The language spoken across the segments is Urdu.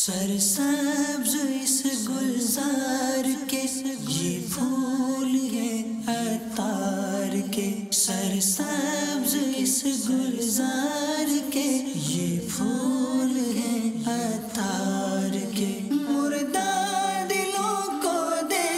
سرسبز اس گلزار کے یہ پھول ہیں عطار کے، سرسبز اس گلزار کے یہ پھول ہیں عطار کے، مردہ دلوں کو دے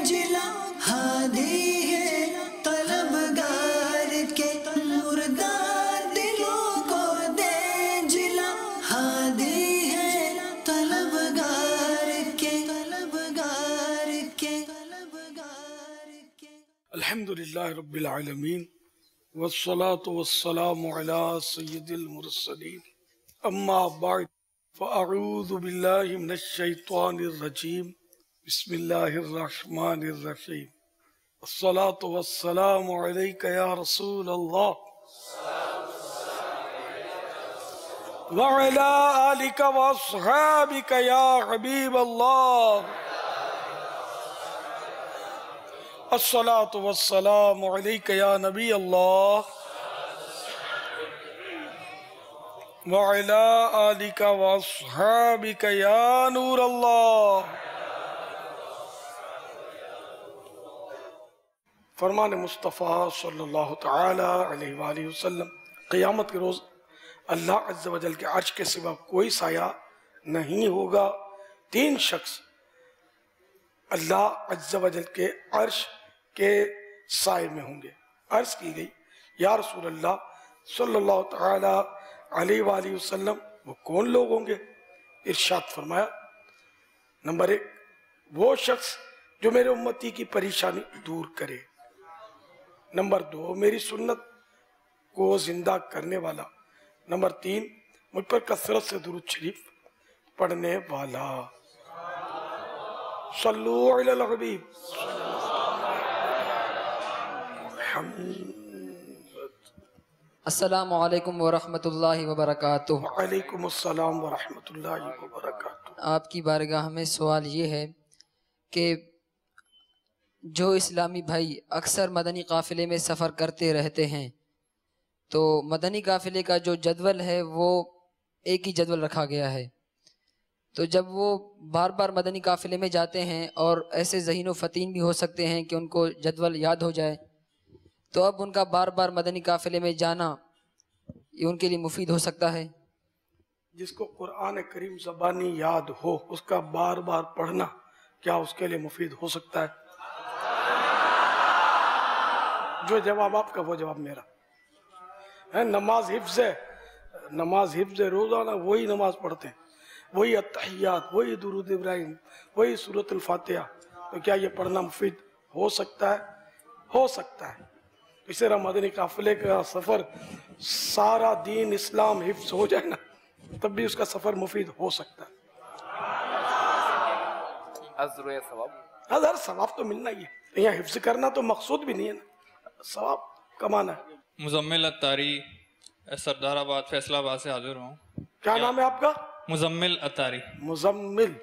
جلا ہادی ہے طلبگار کے، مردہ دلوں کو دے جلا ہادی الحمدللہ رب العالمین والصلاة والسلام علی سید المرسلین، اما بعد فاعوذ باللہ من الشیطان الرجیم، بسم اللہ الرحمن الرحیم، الصلاة والسلام علیک یا رسول اللہ وعلی آلک واصحابک یا حبیب اللہ، الصلاة والسلام علیک یا نبی اللہ وعلی آلک واصحابک یا نور اللہ۔ فرمان مصطفیٰ صلی اللہ تعالی علیہ وآلہ وسلم، قیامت کے روز اللہ عز و جل کے عرش کے سوا کوئی سایہ نہیں ہوگا۔ تین شخص اللہ عز و جل کے عرش کے سائے میں ہوں گے۔ عرض کی گئی یا رسول اللہ صلی اللہ تعالی علیہ وآلہ وسلم وہ کون لوگ ہوں گے؟ ارشاد فرمایا، نمبر 1 وہ شخص جو میرے امتی کی پریشانی دور کرے، نمبر 2 میری سنت کو زندہ کرنے والا، نمبر 3 مجھ پر کثرت سے درود شریف پڑھنے والا۔ صلو علی الحبیب۔ السلام علیکم ورحمۃ اللہ وبرکاتہ۔ وعلیکم السلام ورحمۃ اللہ وبرکاتہ۔ آپ کی بارگاہ میں سوال یہ ہے کہ جو اسلامی بھائی اکثر مدنی قافلے میں سفر کرتے رہتے ہیں تو مدنی قافلے کا جو جدول ہے وہ ایک ہی جدول رکھا گیا ہے، تو جب وہ بار بار مدنی قافلے میں جاتے ہیں اور ایسے ذہین و فطین بھی ہو سکتے ہیں کہ ان کو جدول یاد ہو جائے، تو اب ان کا بار بار مدنی قافلے میں جانا یہ ان کے لیے مفید ہو سکتا ہے؟ جس کو قرآن کریم زبانی یاد ہو اس کا بار بار پڑھنا کیا اس کے لیے مفید ہو سکتا ہے؟ جو جواب آپ کا وہ جواب میرا ہے۔ نماز حفظ ہے، نماز حفظ ہے، روزانہ وہی نماز پڑھتے ہیں، وہی التحیات، وہی درود ابراہیم، وہی سورۃ الفاتحہ، تو کیا یہ پڑھنا مفید ہو سکتا ہے؟ ہو سکتا ہے۔ اس طرح مدنی قافلے کا سفر سارا دین اسلام حفظ ہو جائے نا تب بھی اس کا سفر مفید ہو سکتا ہے۔ ہزار ثواب تو ملنا ہی ہے، یہاں حفظ کرنا تو مقصود بھی نہیں ہے نا، ثواب کمانا ہے۔ مزمل اتاری، سردار آباد فیصلہ آباد سے حاضر ہوں۔ کیا نام ہے آپ کا؟ مزمل اتاری۔ مزمل،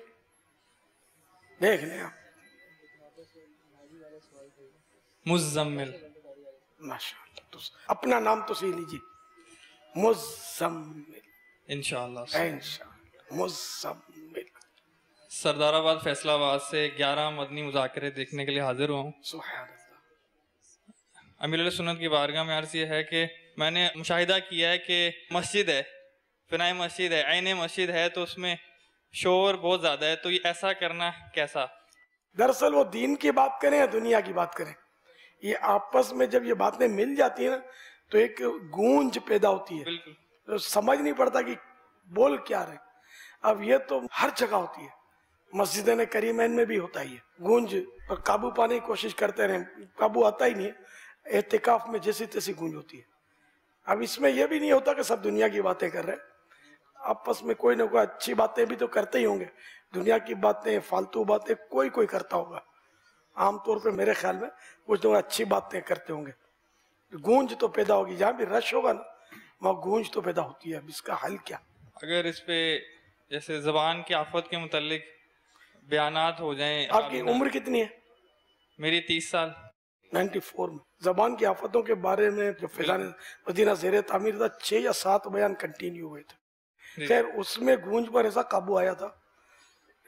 دیکھ لیں آپ، مزمل، ماشاءاللہ، اپنا نام تو صحیح لیجیے، مزمل، انشاءاللہ۔ انشاءاللہ مزمل۔ سردار آباد فیصلہ آباد سے 11 مدنی مذاکرے دیکھنے کے لیے حاضر ہوں۔ سبحان اللہ۔ امیر علیہ سنت کی بارگاہ میں عرض یہ ہے کہ میں نے مشاہدہ کیا ہے کہ مسجد ہے، فنائے مسجد ہے، عین مسجد ہے، تو اس میں شور بہت زیادہ ہے، تو یہ ایسا کرنا کیسا؟ دراصل وہ دین کی بات کریں یا دنیا کی بات کریں، یہ آپس میں جب یہ باتیں مل جاتی ہیں نا تو ایک گونج پیدا ہوتی ہے، بالکل سمجھ نہیں پڑتا کہ بول کیا رہے۔ اب یہ تو ہر جگہ ہوتی ہے، مسجدین کریمین میں بھی ہوتا ہی ہے، گونج پر قابو پانے کی کوشش کرتے رہیں، قابو آتا ہی نہیں ہے، اعتکاف میں جیسی تیسی گونج ہوتی ہے۔ اب اس میں یہ بھی نہیں ہوتا کہ سب دنیا کی باتیں کر رہے ہیں، آپس میں کوئی نہ کوئی اچھی باتیں بھی تو کرتے ہی ہوں گے، دنیا کی باتیں فالتو باتیں کوئی کرتا ہوگا، عام طور پہ میرے خیال میں کچھ لوگ اچھی باتیں کرتے ہوں گے، گونج تو پیدا ہوگی، جہاں بھی رش ہوگا نا وہاں گونج تو پیدا ہوتی ہے۔ اب اس کا حل کیا؟ اگر اس پہ جیسے زبان کی آفت کے متعلق بیانات ہو جائیں۔ آپ کی عمر کتنی ہے؟ میری 30 سال۔ 94 میں زبان کی آفتوں کے بارے میں جو فیضان مدینہ زیر تعمیر تھا 6 یا 7 بیان کنٹینیو ہوئے تھے، خیر اس میں گونج پر ایسا قابو آیا تھا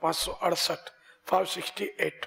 568 568।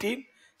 3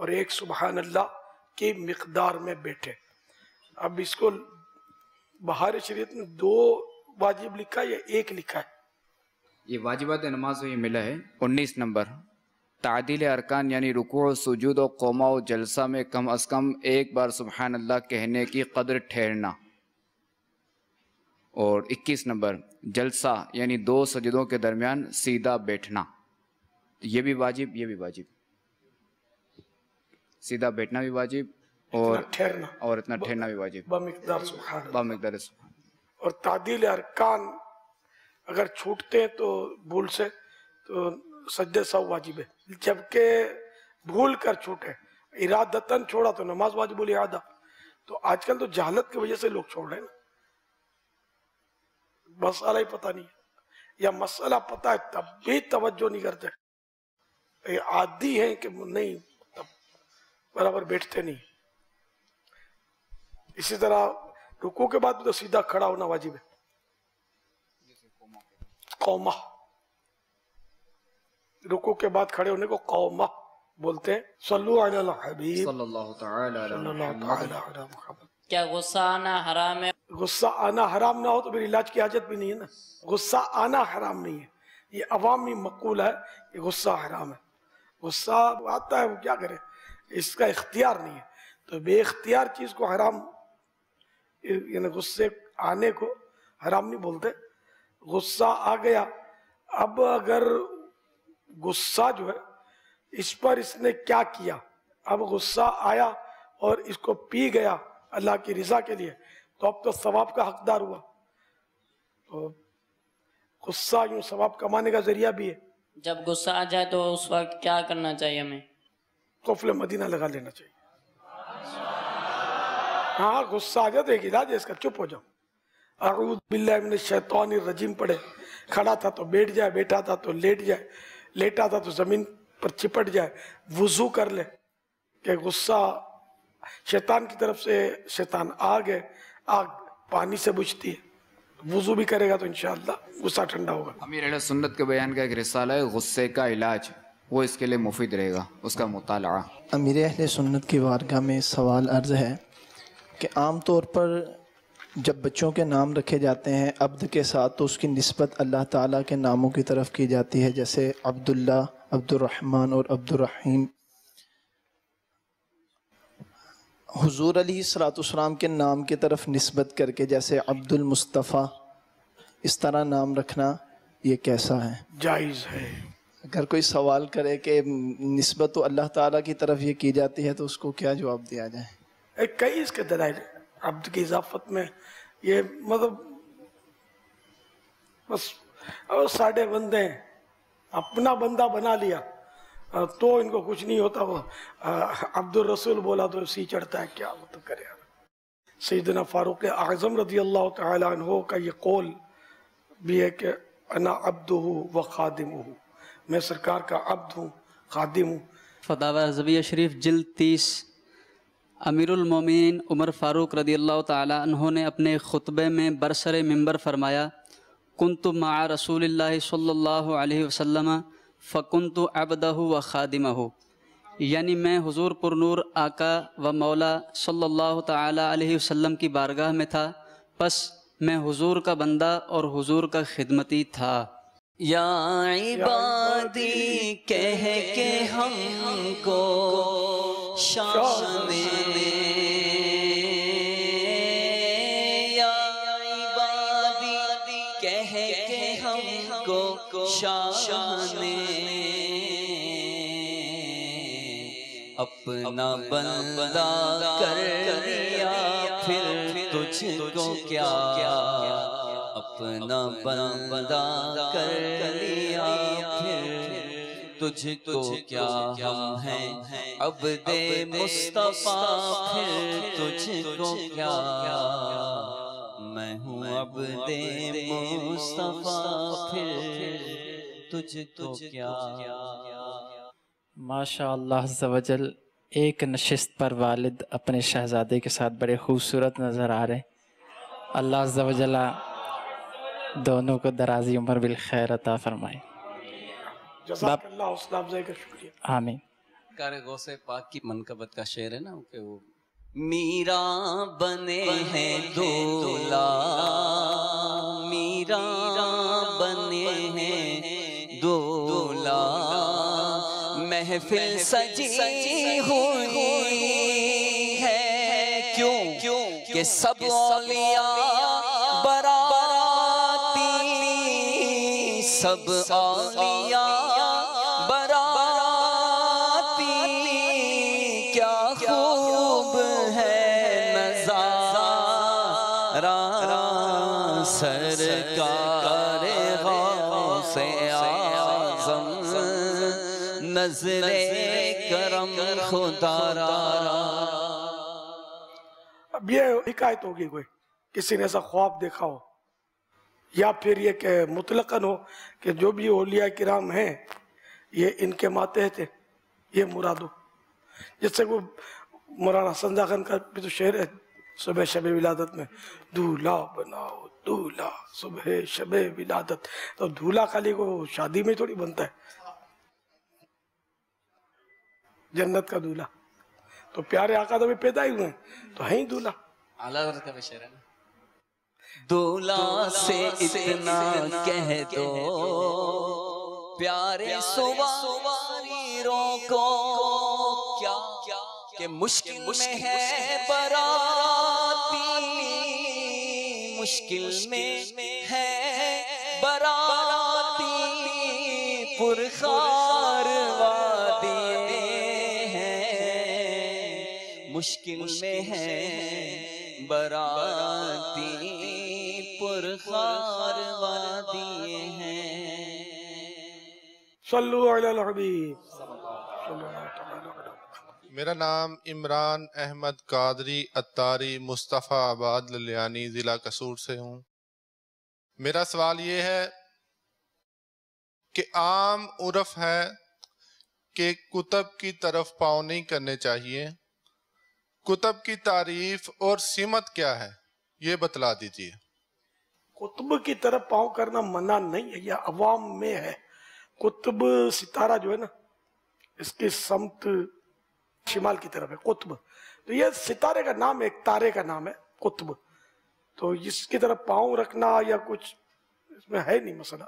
اور ایک سبحان اللہ کی مقدار میں بیٹھے. اب اس کو بہار شریعت میں 2 واجب لکھا ہے یا 1 لکھا ہے؟ یہ واجبات نماز میں ملا ہے 19 نمبر. تعدیل ارکان یعنی رکوع، سجود و قوما و جلسہ میں کم از کم 1 بار سبحان اللہ کہنے کی قدر ٹھہرنا. اور 21 نمبر جلسہ یعنی 2 سجدوں کے درمیان سیدھا بیٹھنا. یہ بھی واجب، یہ بھی واجب. سیدھا بیٹھنا بھی واجب اور اتنا ٹھہرنا بھی واجب بمقدار سبحان اللہ. بمقدار سبحان. اور تعدیل ارکان اگر چھوٹتے ہیں تو بھول سے تو سجدے سو واجب ہے، جبکہ بھول کر چھوٹے ارادتاً چھوڑا تو نماز واجب الاعادہ. تو آج کل تو جہالت کی وجہ سے لوگ چھوڑ رہے ہیں نا، مسئلہ ہی پتہ نہیں ہے، یا مسئلہ پتہ ہے تب بھی توجہ نہیں کرتے، عادی ہیں کہ نہیں برابر بیٹھتے نہیں. اسی طرح رکوع کے بعد بھی تو سیدھا کھڑا ہونا واجب ہے. قومہ، رکوع کے بعد کھڑے ہونے کو قومہ بولتے ہیں. صلو علی الحبیب صلی اللہ تعالی علی محمد. کیا غصہ آنا حرام ہے؟ غصہ آنا حرام نہ ہو تو پھر علاج کی حاجت بھی نہیں ہے نا. غصہ آنا حرام نہیں ہے، یہ عوامی مقول ہے کہ غصہ حرام ہے. غصہ آتا ہے وہ کیا کرے، اس کا اختیار نہیں ہے. تو بے اختیار چیز کو حرام، یعنی غصے آنے کو حرام نہیں بولتے. غصہ آ گیا، اب اگر غصہ جو ہے اس پر اس نے کیا کیا، اب غصہ آیا اور اس کو پی گیا اللہ کی رضا کے لیے، تو اب تو ثواب کا حقدار ہوا. تو غصہ یوں ثواب کمانے کا ذریعہ بھی ہے. جب غصہ آ جائے تو اس وقت کیا کرنا چاہیے ہمیں؟ قفل مدینہ لگا لینا چاہیے. ہاں غصہ آ جائے تو ایک علاج ہے اس کا، چپ ہو جاؤ، اعوذ باللہ من الشیطان الرجیم پڑھے. کھڑا تھا تو بیٹھ جائے، بیٹھا تھا تو لیٹ جائے، لیٹا تھا تو زمین پر چپٹ جائے. وضو کر لے کہ غصہ شیطان کی طرف سے، شیطان آگ ہے، آگ پانی سے بجھتی ہے. وضو بھی کرے گا تو انشاءاللہ غصہ ٹھنڈا ہوگا. امیر اہل سنت کے بیان کا ایک رسالہ ہے غصے کا علاج، وہ اس کے لیے مفید رہے گا، اس کا مطالعہ. امیر اہل سنت کی بارگاہ میں سوال عرض ہے کہ عام طور پر جب بچوں کے نام رکھے جاتے ہیں عبد کے ساتھ تو اس کی نسبت اللہ تعالیٰ کے ناموں کی طرف کی جاتی ہے، جیسے عبداللہ، عبد الرحمن اور عبد الرحیم. حضور علیہ الصلوۃ والسلام کے نام کی طرف نسبت کر کے جیسے عبد المصطفیٰ، اس طرح نام رکھنا یہ کیسا ہے؟ جائز ہے. اگر کوئی سوال کرے کہ نسبت تو اللہ تعالیٰ کی طرف یہ کی جاتی ہے تو اس کو کیا جواب دیا جائے؟ کئی اس کے دلائل ہیں. عبد کی اضافت میں یہ مطلب بس ساڑھے بندے ہیں، اپنا بندہ بنا لیا تو ان کو کچھ نہیں ہوتا. وہ عبد الرسول بولا تو سی چڑھتا ہے، کیا وہ تو کرے. سیدنا فاروق اعظم رضی اللہ تعالی عنہ کا یہ قول بھی ہے کہ انا عبدہ و خادمہ، میں سرکار کا عبد ہوں، خادم ہوں. فتاوی رضویہ شریف جلد 30. امیر المومنین عمر فاروق رضی اللہ تعالی عنہ نے اپنے خطبے میں برسر منبر فرمایا، کنت مع رسول اللہ صلی اللہ علیہ وسلم فکنت عبدہ و خادمہ، یعنی میں حضور پر نور آقا و مولا صلی اللہ تعالی علیہ وسلم کی بارگاہ میں تھا، پس میں حضور کا بندہ اور حضور کا خدمتی تھا. یا عبادی کہہ کے ہم کو شان یا عبادی کہہ کے ہم کو شان اپنا بندہ کر لیا پھر تجھ کو کیا، اپنا بندہ کر لیا پھر تجھ کو کیا. ہم ہیں عبد مصطفیٰ پھر تجھ کو کیا، میں ہوں عبد مصطفیٰ پھر تجھ کو کیا. ماشاء اللہ عز و جل ایک نشست پر والد اپنے شہزادے کے ساتھ بڑے خوبصورت نظر آ رہے. اللہ عز و جل دونوں کو درازی عمر بالخیر عطا فرمائے. جزاک اللہ، حوصلہ افزائی کا شکریہ. آمین. سرکار غوث پاک کی منقبت کا شعر ہے نا کہ وہ میرا بنے ہیں دولا، میرا بنے ہیں دولا، محفل سجی ہوئی ہے کیوں کہ سب اولیاء براتی، سب اولیاء سرکار غوث اعظم نظر کرم خدا را۔ اب یہ حکایت ہوگی کوئی کسی نے ایسا خواب دیکھا ہو، یا پھر یہ کہ مطلقاً ہو کہ جو بھی اولیاء کرام ہیں یہ ان کے ماتحت ہیں، یہ مراد ہو۔ جس سے وہ مولانا حسن خان کا بھی تو شعر ہے صبح شب ولادت میں، دولہا بناؤ دولہا صبح شب ولادت، تو دولہا خالی کو شادی میں تھوڑی بنتا ہے، جنت کا دولہا تو پیارے آقا تو بھی پیدا ہی ہوئے ہیں تو ہیں ہی دولہا۔ اعلیٰ حضرت کا شعر ہے نا، دولہا سے اتنا کہہ دو پیارے سواریوں کو کیا کہ مشکل میں ہے براتی، مشکل میں ہے براتی، پرخار وادی ہے، مشکل میں ہے براتی، پرخار وادی ہے۔ صلو علی الحبیب۔ میرا نام عمران احمد قادری اتاری مصطفیٰ آباد للیانی ضلع قصور سے ہوں۔ میرا سوال یہ ہے کہ عام عرف ہے کہ کتب کی طرف پاؤں نہیں کرنے چاہیے، کتب کی تعریف اور سمت کیا ہے یہ بتلا دیجیے۔ کتب کی طرف پاؤں کرنا منع نہیں ہے، یہ عوام میں ہے۔ قطب ستارہ جو ہے نا اس کی سمت شمال کی طرف ہے قطب، تو یہ ستارے کا نام ہے، ایک تارے کا نام ہے قطب، تو اس کی طرف پاؤں رکھنا یا کچھ اس میں ہے نہیں مسئلہ،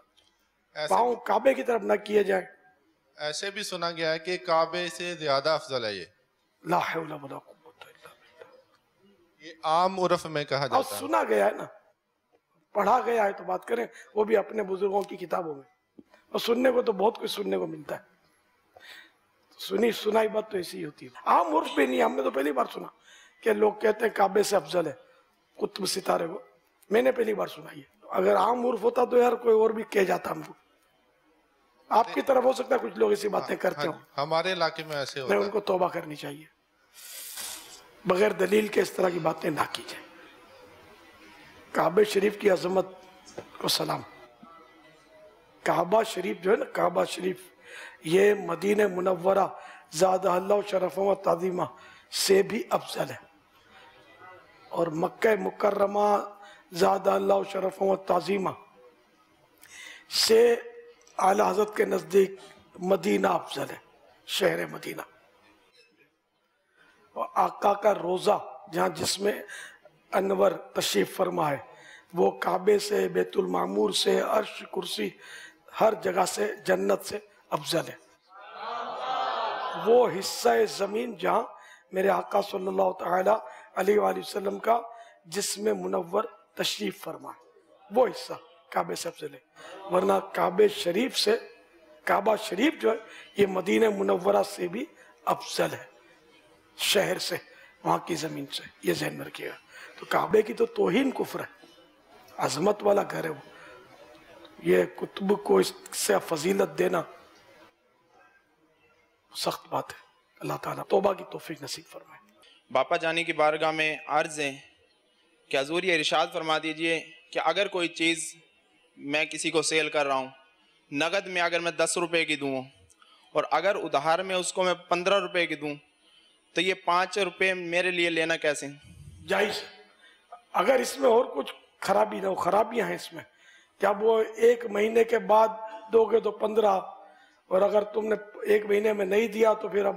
پاؤں کعبے کی طرف نہ کیے جائیں۔ ایسے بھی سنا گیا ہے کہ کعبے سے زیادہ افضل ہے یہ، لا حول ولا قوت الا باللہ، یہ عام عرف میں کہا جاتا ہے، سنا گیا ہے نا، پڑھا گیا ہے تو بات کریں، وہ بھی اپنے بزرگوں کی کتابوں میں، اور سننے کو تو بہت کچھ سننے کو ملتا ہے، سنی سنائی بات تو ایسی ہی ہوتی ہے۔ عام عرف بھی نہیں، ہم نے تو پہلی بار سنا کہ لوگ کہتے ہیں کعبے سے افضل ہے قطب ستارے کو، میں نے پہلی بار سنا یہ۔ اگر عام عرف ہوتا تو یار کوئی اور بھی کہہ جاتا ہم کو، آپ کی طرف ہو سکتا ہے کچھ لوگ ایسی باتیں کرتے ہوں، ہمارے علاقے میں ایسے ہوتا میں ہے، ان کو توبہ کرنی چاہیے، بغیر دلیل کے اس طرح کی باتیں نہ کی جائیں۔ کعبہ شریف کی عظمت کو سلام۔ کعبہ شریف جو ہے نا، کعبہ شریف یہ مدینہ منورہ زادہ اللہ شرف و تعظیمہ سے بھی افضل ہے، اور مکہ مکرمہ زادہ اللہ شرف و تعظیمہ سے اعلی حضرت کے نزدیک مدینہ افضل ہے، شہر مدینہ۔ اور آقا کا روزہ جہاں جس میں انور تشریف فرما ہے، وہ کعبے سے، بیت المعمور سے، عرش کرسی ہر جگہ سے، جنت سے افضل ہے۔ وہ حصہ زمین جہاں میرے آقا صلی اللہ تعالی علیہ وآلہ وسلم کا جسم منور تشریف فرما ہے، وہ حصہ کعبے سے افضل ہے، ورنہ کعبہ شریف سے، کعبہ شریف جو ہے یہ مدینہ منورہ سے بھی افضل ہے، شہر سے، وہاں کی زمین سے، یہ ذہن میں رکھیے گا۔ تو کعبے کی تو توہین کفر ہے، عظمت والا گھر ہے وہ، یہ کتب کو اس سے فضیلت دینا سخت بات ہے۔ اللہ تعالیٰ توبہ کی توفیق نصیب فرمائے۔ باپا جانی کی بارگاہ میں عرض ہے کہ حضور یہ ارشاد فرما دیجئے کہ اگر کوئی چیز میں کسی کو سیل کر رہا ہوں، نقد میں اگر میں 10 روپے کی دوں اور اگر ادھار میں اس کو میں 15 روپے کی دوں تو یہ 5 روپے میرے لیے لینا کیسے؟ جائز۔ اگر اس میں اور کچھ خرابی نہ ہو، خرابیاں ہیں اس میں، جب وہ 1 مہینے کے بعد دو گے تو 15، اور اگر تم نے 1 مہینے میں نہیں دیا تو پھر اب